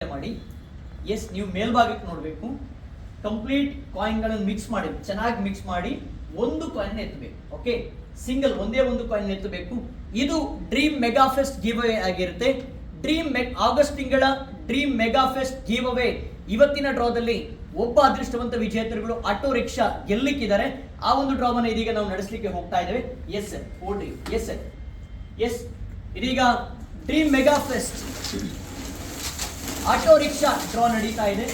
ಮಾಡಿ. ಎಸ್, ನೀವು ಮೇಲ್ಭಾಗಕ್ಕೆ ನೋಡಬೇಕು. ಕಂಪ್ಲೀಟ್ ಕಾಯಿನ್ಗಳನ್ನು ಮಿಕ್ಸ್ ಮಾಡಿ, ಚೆನ್ನಾಗಿ ಮಿಕ್ಸ್ ಮಾಡಿ ಒಂದು ಕಾಯಿನ್ ಎತ್ತಬೇಕು. ಓಕೆ, ಸಿಂಗಲ್ ಒಂದೇ ಒಂದು ಕಾಯಿನ್ ಎತ್ತಬೇಕು. ಇದು ಡ್ರೀಮ್ ಮೆಗಾ ಫೆಸ್ಟ್ ಗಿವ್ ಅವೇ ಆಗಿರುತ್ತೆ. ಆಗಸ್ಟ್ ತಿಂಗಳ ಡ್ರೀಮ್ ಮೆಗಾ ಫೆಸ್ಟ್ ಗಿವ್ ಅವೇ ಇವತ್ತಿನ ಡ್ರಾದಲ್ಲಿ ಒಬ್ಬ ಅದೃಷ್ಟವಂತ ವಿಜೇತರುಗಳು ಆಟೋ ರಿಕ್ಷಾ ಗೆಲ್ಲಿಕ್ಕಿದ್ದಾರೆ. ಆ ಒಂದು ಡ್ರಾವನ್ನು ಇದೀಗ ನಾವು ನಡೆಸಲಿಕ್ಕೆ ಹೋಗ್ತಾ ಇದ್ದೇವೆ. ಎಸ್ ಸರ್, ಓಡ್ರಿ. ಎಸ್ ಸರ್, ಎಸ್, ಇದೀಗ dream mega fest auto rickshaw draw ನಡೀತಾ ಇದೆ.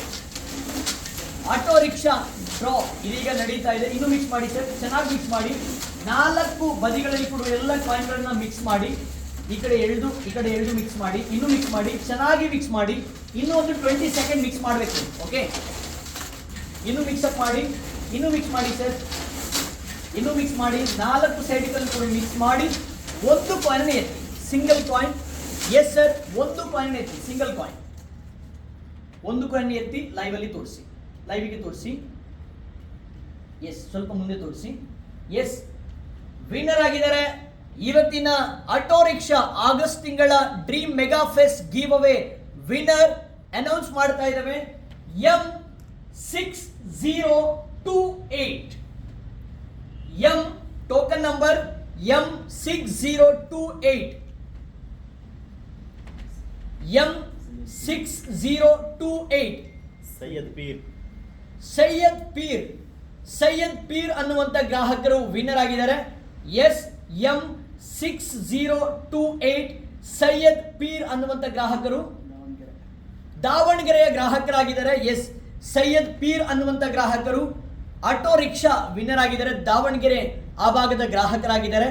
ಆಟೋ ರಿಕ್ಷಾ ಡ್ರಾ ಇದೀಗ ನಡೀತಾ ಇದೆ. ಇನ್ನು ಮಿಕ್ಸ್ ಮಾಡಿ ಸರ್, ಚೆನ್ನಾಗಿ ಮಿಕ್ಸ್ ಮಾಡಿ. 4 ಬದಿಗಳಲ್ಲಿ ಕೂಡ ಎಲ್ಲ ಕಾಯಿನ್ಗಳನ್ನ ಮಿಕ್ಸ್ ಮಾಡಿ. ಈ ಕಡೆ ಎಳೆದು ಮಿಕ್ಸ್ ಮಾಡಿ. ಇನ್ನು ಮಿಕ್ಸ್ ಮಾಡಿ, ಚೆನ್ನಾಗಿ ಮಿಕ್ಸ್ ಮಾಡಿ. ಇನ್ನು ಒಂದು 20 ಸೆಕೆಂಡ್ ಮಿಕ್ಸ್ ಮಾಡಬೇಕು. ಓಕೆ, ಇನ್ನು ಮಿಕ್ಸಪ್ ಮಾಡಿ. ಇನ್ನು ಮಿಕ್ಸ್ ಮಾಡಿ ಸರ್, ಇನ್ನು ಮಿಕ್ಸ್ ಮಾಡಿ. 4 ಸೈಡ್ಗಳಲ್ಲಿ ಕೂಡ ಮಿಕ್ಸ್ ಮಾಡಿ ಒಂದು ಕಾಯಿನ್ ಎತ್ತಿ, ಸಿಂಗಲ್ ಕಾಯಿನ್. ಎಸ್ ಸರ್, ಒಂದು ಕಾಯಿನ್ ಎತ್ತಿ, ಸಿಂಗಲ್ ಕಾಯಿನ್. ಒಂದು ಕಾಯಿನ್ ಎತ್ತಿ ಲೈವಲ್ಲಿ ತೋರಿಸಿ, ಲೈವಿಗೆ ತೋರಿಸಿ. ಎಸ್, ಸ್ವಲ್ಪ ಮುಂದೆ ತೋರಿಸಿ. ಎಸ್, ವಿನ್ನರ್ ಆಗಿದ್ದಾರೆ ಇವತ್ತಿನ ಆಟೋ ರಿಕ್ಷಾ ಆಗಸ್ಟ್ ತಿಂಗಳ dream mega fest give away winner announce ಮಾಡ್ತಾ ಇದ್ದೇವೆ. M6028 M token number M6028 M6028 Syed peer ಅನ್ನುವಂತ ಗ್ರಾಹಕರು ವಿನ್ನರ್ ಆಗಿದ್ದಾರೆ. ಎಸ್, M6028 ಸೈಯದ್ ಪೀರ್ ಅನ್ನುವಂತ ಗ್ರಾಹಕರು ದಾವಣಗೆರೆಯ ಗ್ರಾಹಕರಾಗಿದ್ದಾರೆ. ಎಸ್, ಸೈಯದ್ ಪೀರ್ ಅನ್ನುವಂತ ಗ್ರಾಹಕರು ಆಟೋ ರಿಕ್ಷಾ ವಿನ್ನರ್ ಆಗಿದ್ದಾರೆ. ದಾವಣಗೆರೆ ಆ ಭಾಗದ ಗ್ರಾಹಕರಾಗಿದ್ದಾರೆ.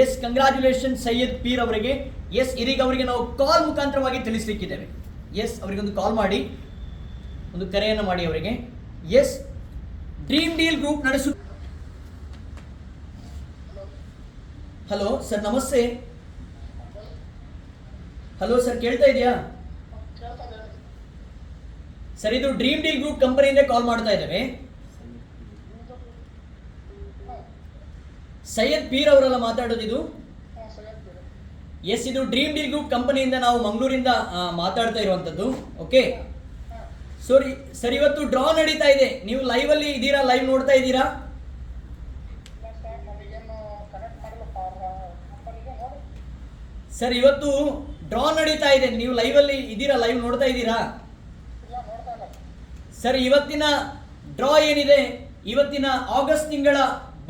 ಎಸ್, ಕಂಗ್ರಾಚ್ಯುಲೇಷನ್ ಸೈಯದ್ ಪೀರ್ ಅವರಿಗೆ. ಎಸ್, ಇದೀಗ ಅವರಿಗೆ ನಾವು ಕಾಲ್ ಮುಖಾಂತರವಾಗಿ ತಿಳಿಸಲಿಕ್ಕಿದ್ದೇವೆ. ಎಸ್, ಅವರಿಗೆ ಒಂದು ಕಾಲ್ ಮಾಡಿ, ಒಂದು ಕರೆಯನ್ನು ಮಾಡಿ ಅವರಿಗೆ. ಎಸ್, ಡ್ರೀಮ್ ಡೀಲ್ ಗ್ರೂಪ್ ನಡೆಸು. ಹಲೋ ಸರ್, ನಮಸ್ತೆ. ಹಲೋ ಸರ್, ಕೇಳ್ತಾ ಇದೆಯಾ ಸರ್? ಇದು ಡ್ರೀಮ್ ಡೀಲ್ ಗ್ರೂಪ್ ಕಂಪನಿಯಿಂದ ಕಾಲ್ ಮಾಡ್ತಾ ಇದ್ದೇವೆ. ಸೈಯದ್ ಪೀರ್ ಅವರೆಲ್ಲ ಮಾತಾಡೋದು ಇದು. ಎಸ್, ಇದು ಡ್ರೀಮ್ ಡೀಲ್ ಗ್ರೂಪ್ ಕಂಪನಿಯಿಂದ ನಾವು ಮಂಗಳೂರಿಂದ ಮಾತಾಡ್ತಾ ಇರುವಂತದ್ದು. ಓಕೆ ಸರ್, ಇವತ್ತು ಡ್ರಾ ನಡೀತಾ ಇದೆ. ನೀವು ಲೈವ್ ಅಲ್ಲಿ ಇದ್ದೀರಾ? ಲೈವ್ ನೋಡ್ತಾ ಇದ್ದೀರಾ ಸರ್? ಇವತ್ತು ಡ್ರಾ ನಡೀತಾ ಇದೆ. ನೀವು ಲೈವ್ ಅಲ್ಲಿ ಇದ್ದೀರಾ? ಲೈವ್ ನೋಡ್ತಾ ಇದ್ದೀರಾ ಸರ್? ಇವತ್ತಿನ ಡ್ರಾ ಏನಿದೆ, ಇವತ್ತಿನ ಆಗಸ್ಟ್ ತಿಂಗಳ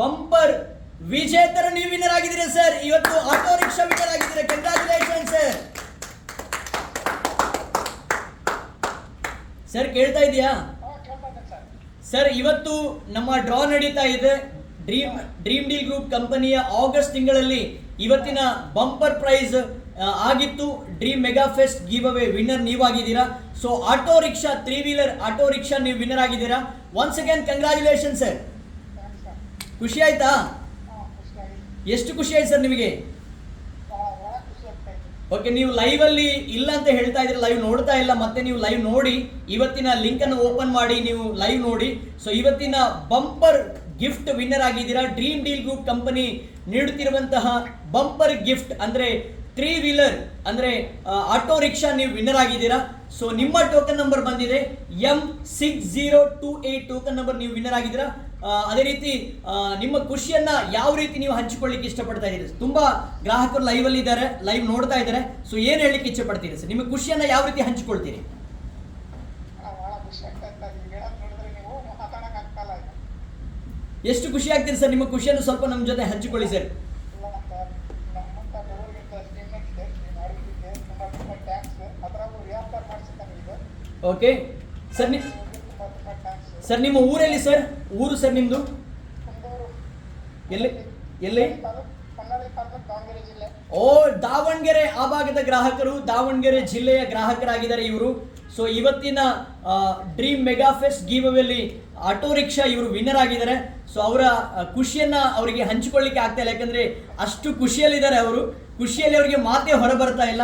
ಬಂಪರ್ ವಿಜೇತರ ನೀವು ವಿನ್ನರ್ ಆಗಿದ್ದೀರಾ ಸರ್. ಇವತ್ತು ಆಟೋ ರಿಕ್ಷಾ ವಿನ್ನರ್ ಆಗಿದ್ದೀರಾ. Congratulation sir. ಸರ್, ಕೇಳ್ತಾ ಇದೆಯಾ ಸರ್? ಇವತ್ತು ನಮ್ಮ ಡ್ರಾ ನಡೀತಾ ಇದೆ. ಡ್ರೀಮ್ ಡೀಲ್ ಗ್ರೂಪ್ ಕಂಪನಿಯ ಆಗಸ್ಟ್ ತಿಂಗಳಲ್ಲಿ ಇವತ್ತಿನ ಬಂಪರ್ ಪ್ರೈಸ್ ಆಗಿತ್ತು. Dream mega fest give away winner ನೀವಾಗಿದ್ದೀರಾ. So auto rickshaw 3 wheeler auto rickshaw ನೀವು ವಿನ್ನರ್ ಆಗಿದ್ದೀರಾ. Once again congratulation sir. ಖುಷಿ ಆಯ್ತಾ? ಎಷ್ಟು ಖುಷಿ ಆಯ್ತು ಸರ್ ನಿಮಗೆ? ಓಕೆ, ನೀವು ಲೈವ್ ಅಲ್ಲಿ ಇಲ್ಲ ಅಂತ ಹೇಳ್ತಾ ಇದ್ರೆ ಲೈವ್ ನೋಡ್ತಾ ಇಲ್ಲ. ಮತ್ತೆ ನೀವು ಲೈವ್ ನೋಡಿ, ಇವತ್ತಿನ ಲಿಂಕ್ ಅನ್ನು ಓಪನ್ ಮಾಡಿ ನೀವು ಲೈವ್ ನೋಡಿ. ಸೊ ಇವತ್ತಿನ ಬಂಪರ್ ಗಿಫ್ಟ್ ವಿನ್ನರ್ ಆಗಿದ್ದೀರಾ. ಡ್ರೀಮ್ ಡೀಲ್ ಗ್ರೂಪ್ ಕಂಪನಿ ನೀಡುತ್ತಿರುವಂತಹ ಬಂಪರ್ ಗಿಫ್ಟ್ ಅಂದ್ರೆ 3 ವೀಲರ್ ಅಂದ್ರೆ ಆಟೋ ರಿಕ್ಷಾ ನೀವು ವಿನ್ನರ್ ಆಗಿದ್ದೀರಾ. ಸೊ ನಿಮ್ಮ ಟೋಕನ್ ನಂಬರ್ ಬಂದಿದೆ M6028 ಟೋಕನ್ ನಂಬರ್ ನೀವು ವಿನ್ನರ್ ಆಗಿದ್ದೀರಾ. ಅದೇ ರೀತಿ ನಿಮ್ಮ ಖುಷಿಯನ್ನ ಯಾವ ರೀತಿ ನೀವು ಹಂಚಿಕೊಳ್ಳಿಕ್ಕೆ ಇಷ್ಟಪಡ್ತಾ ಇದ್ದೀರಿ? ತುಂಬಾ ಗ್ರಾಹಕರು ಲೈವ್ ಅಲ್ಲಿ ಇದ್ದಾರೆ, ಲೈವ್ ನೋಡ್ತಾ ಇದ್ದಾರೆ. ಸೊ ಏನ್ ಹೇಳಲಿಕ್ಕೆ ಇಚ್ಛೆ ಪಡ್ತೀರಿ ಸರ್? ನಿಮ್ಮ ಖುಷಿಯನ್ನ ಯಾವ ರೀತಿ ಹಂಚಿಕೊಳ್ತೀರಿ? ಎಷ್ಟು ಖುಷಿ ಆಗ್ತೀರಿ ಸರ್? ನಿಮ್ಮ ಖುಷಿಯನ್ನು ಸ್ವಲ್ಪ ನಮ್ಮ ಜೊತೆ ಹಂಚಿಕೊಳ್ಳಿ ಸರ್. ಓಕೆ ಸರ್, ಸರ್ ನಿಮ್ಮ ಊರಲ್ಲಿ ಸರ್? ಊರು ಸರ್ ನಿಮ್ದು ಎಲ್ಲಿ? ಓ, ದಾವಣಗೆರೆ ಆ ಭಾಗದ ಗ್ರಾಹಕರು, ದಾವಣಗೆರೆ ಜಿಲ್ಲೆಯ ಗ್ರಾಹಕರಾಗಿದ್ದಾರೆ ಇವರು. ಸೊ ಇವತ್ತಿನ ಡ್ರೀಮ್ ಮೆಗಾ ಫೆಸ್ಟ್ ಗಿವ್ ಅವೇಲಿ ಆಟೋ ರಿಕ್ಷಾ ಇವರು ವಿನ್ನರ್ ಆಗಿದ್ದಾರೆ. ಸೊ ಅವರ ಖುಷಿಯನ್ನ ಅವರಿಗೆ ಹಂಚಿಕೊಳ್ಳಿಕ್ಕೆ ಆಗ್ತಾ ಇಲ್ಲ, ಯಾಕಂದ್ರೆ ಅಷ್ಟು ಖುಷಿಯಲ್ಲಿದ್ದಾರೆ ಅವರು. ಖುಷಿಯಲ್ಲಿ ಅವರಿಗೆ ಮಾತೇ ಹೊರ ಬರ್ತಾ ಇಲ್ಲ.